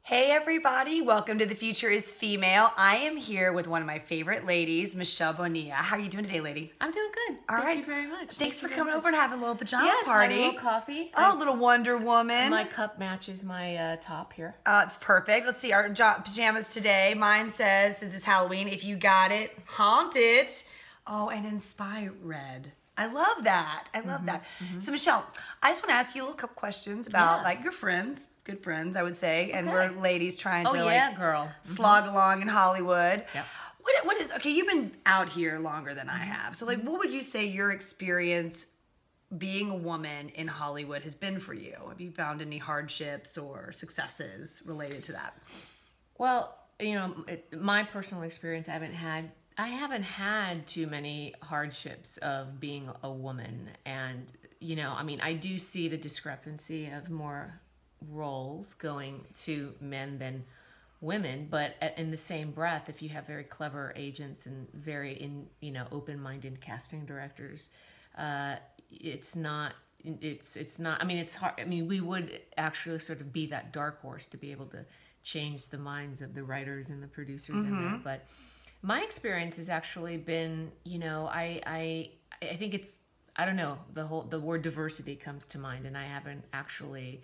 Hey everybody, welcome to The Future is Female. I am here with one of my favorite ladies, Michelle Bonilla. How are you doing today, lady? I'm doing good. Thank you very much. Thanks for coming over and having a little pajama yes, party. Yes, a little coffee. Oh, a little Wonder Woman. My cup matches my top here. It's perfect. Let's see our pajamas today. Mine says, since it's Halloween, if you got it, haunt it. Oh, and Inspire Red. I love that. I love that. So Michelle, I just want to ask you a little couple questions about like your friends. Good friends, I would say, and we're ladies trying to girl, slog along in Hollywood. Yeah. What is okay? You've been out here longer than I have, so like, what would you say your experience being a woman in Hollywood has been for you? Have you found any hardships or successes related to that? Well, you know, my personal experience, I haven't had too many hardships of being a woman, and you know, I mean, I do see the discrepancy of more roles going to men than women, but in the same breath, if you have very clever agents and very open-minded casting directors, it's not I mean, it's hard. I mean, we would actually sort of be that dark horse to be able to change the minds of the writers and the producers in there. But my experience has actually been, you know, I think it's, I don't know, the word diversity comes to mind, and I haven't actually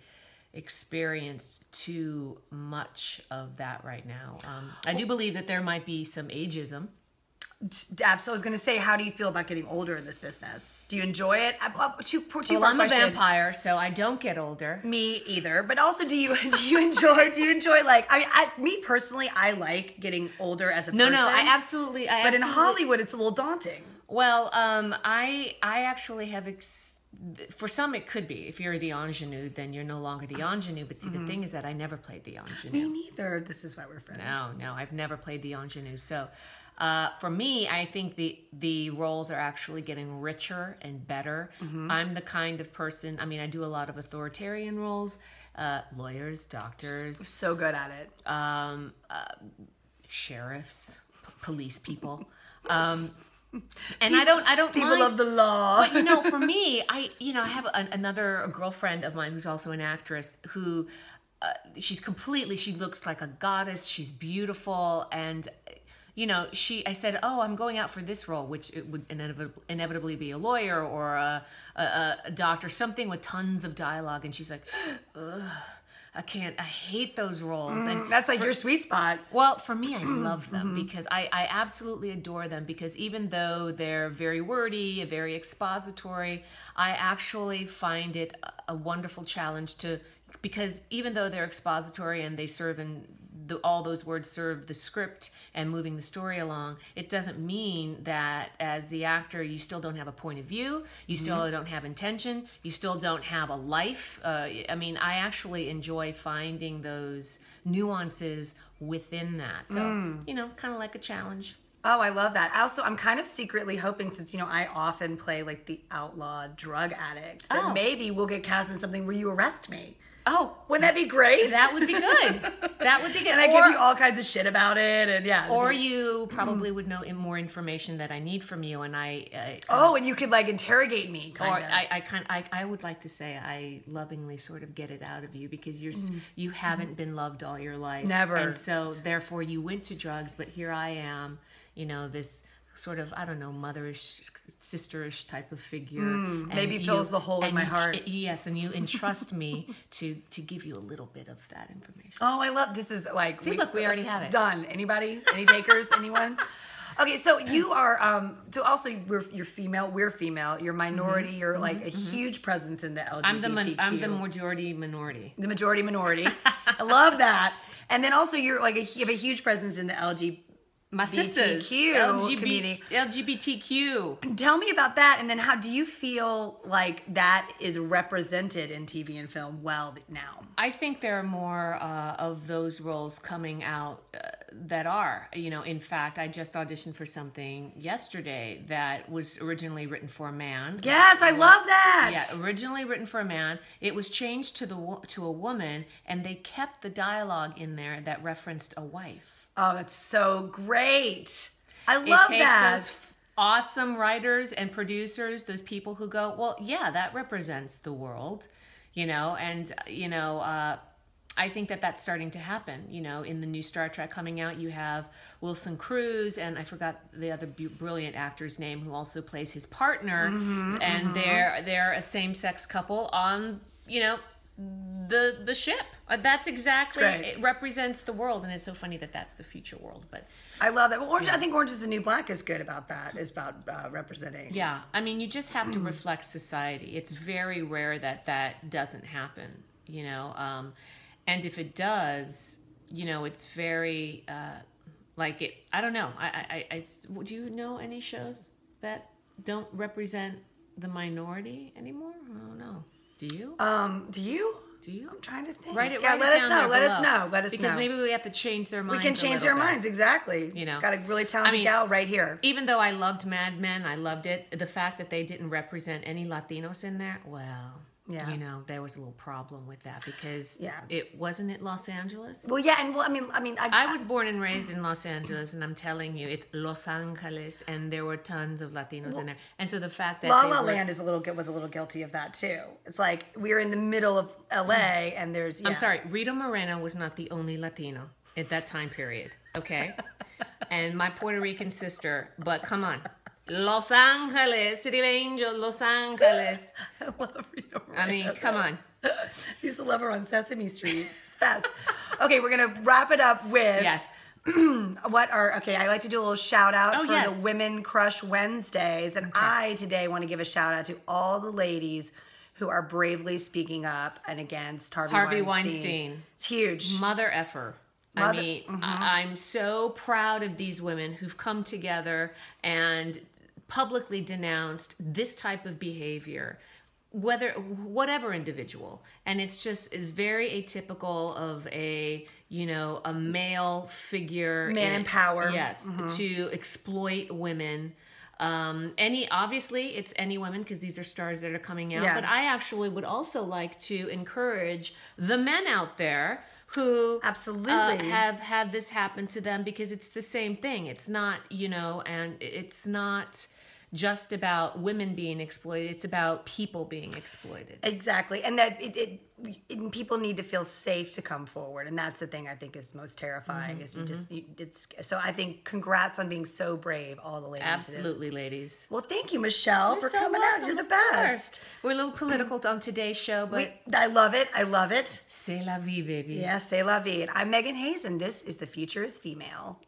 experienced too much of that right now. I do believe that there might be some ageism. So I was going to say, how do you feel about getting older in this business? Do you enjoy it? Well, I'm a vampire, so I don't get older. Me either. But also, do you enjoy like, me personally, I like getting older as a person. No, I absolutely. But in Hollywood, it's a little daunting. Well, I actually have for some, it could be. If you're the ingenue, then you're no longer the ingenue. But see, the thing is that I never played the ingenue. Me neither. This is why we're friends. No, I've never played the ingenue. So for me, I think the roles are actually getting richer and better. I'm the kind of person, I mean, I do a lot of authoritarian roles, lawyers, doctors. So good at it. Sheriffs, police people. And I don't people mind. Love the law. But you know, for me, I have another girlfriend of mine who's also an actress who she looks like a goddess. She's beautiful, and you know, I said, oh, I'm going out for this role, which it would inevitably be a lawyer or a doctor, something with tons of dialogue, and she's like, ugh. I hate those roles. And that's like your sweet spot. Well, for me, I love them because I absolutely adore them, because even though they're very wordy, very expository, I actually find it a wonderful challenge because even though they're expository and they serve all those words serve the script and moving the story along, it doesn't mean that as the actor you still don't have a point of view, you still don't have intention, you still don't have a life. I mean, I actually enjoy finding those nuances within that. So, you know, kind of like a challenge. Oh, I love that. Also, I'm kind of secretly hoping, since, you know, I often play like the outlaw drug addict, that maybe we'll get cast in something where you arrest me. Oh, wouldn't that be great? That would be good. That would be good. And I give you all kinds of shit about it, and yeah. Or you probably would know more information that I need from you, and and you could like interrogate me. I would like to say I lovingly sort of get it out of you, because you haven't been loved all your life. Never. And so therefore you went to drugs, but here I am, you know, this sort of, I don't know, motherish, sisterish type of figure. Maybe fills the hole in my heart. Yes, and you entrust me to give you a little bit of that information. Oh, I love, this is like... See, look, we already have it. Done. Anybody? Any takers? Anyone? Okay, so you are, so also you're female, we're female, you're minority, you're like a huge presence in the LGBTQ. I'm the majority minority. The majority minority. I love that. And then also you're like, you have a huge presence in the LGBT. My sisters, community. LGBTQ. Tell me about that, and then how do you feel like that is represented in TV and film well now? I think there are more of those roles coming out that are. You know, in fact, I just auditioned for something yesterday that was originally written for a man. Yes, I love that. Yeah, originally written for a man. It was changed to a woman, and they kept the dialogue in there that referenced a wife. Oh, that's so great. I love that. It takes those awesome writers and producers, those people who go, well, yeah, that represents the world, you know, and, you know, I think that that's starting to happen. You know, in the new Star Trek coming out, you have Wilson Cruz, and I forgot the other brilliant actor's name who also plays his partner, and they're a same-sex couple on, you know, the ship. That's exactly, it represents the world, and it's so funny that that's the future world. But I love that. Well, I think Orange is the New Black is good about that. Is about representing. Yeah, I mean, you just have to reflect society. It's very rare that that doesn't happen, you know. And if it does, you know, it's very like it. I don't know. Do you know any shows that don't represent the minority anymore? I don't know. Do you? Do you? Do you? I'm trying to think. Write it. Yeah, Write let it us down know. there Let us below. know. Let us because know. maybe we have to change their minds. We can change their minds, exactly. You know, got a really talented gal right here. Even though I loved Mad Men, I loved it. The fact that they didn't represent any Latinos in there, well, you know, there was a little problem with that because it wasn't Los Angeles. Well, yeah, and I was born and raised in Los Angeles, and I'm telling you, it's Los Angeles, and there were tons of Latinos in there. And so the fact that La La Land was a little guilty of that too. It's like we're in the middle of LA, and there's. I'm sorry, Rita Moreno was not the only Latino at that time period. Okay, and my Puerto Rican sister, but come on. Los Angeles, City of Angels, Los Angeles. I love Rita Moreno. I mean, come on. I used to love her on Sesame Street. It's best. Okay, we're going to wrap it up with... Yes. I like to do a little shout out for the Women Crush Wednesdays. And I today want to give a shout out to all the ladies who are bravely speaking up and against Harvey Weinstein. It's huge. Mother effer. I mean, I'm so proud of these women who've come together and publicly denounced this type of behavior, whatever individual. And it's very atypical of a male figure. Man in power. Yes, to exploit women. Obviously it's any women because these are stars that are coming out. But I actually would also like to encourage the men out there who absolutely have had this happen to them, because it's the same thing. It's not, and it's not just about women being exploited. It's about people being exploited. Exactly. And that people need to feel safe to come forward. And that's the thing I think is most terrifying so I think congrats on being so brave, all the ladies. Absolutely, ladies. Well, thank you, Michelle, for coming out. You're the best. We're a little political on today's show, but I love it. I love it. C'est la vie, baby. Yeah, c'est la vie. And I'm Megan Hayes, and this is The Future is Female.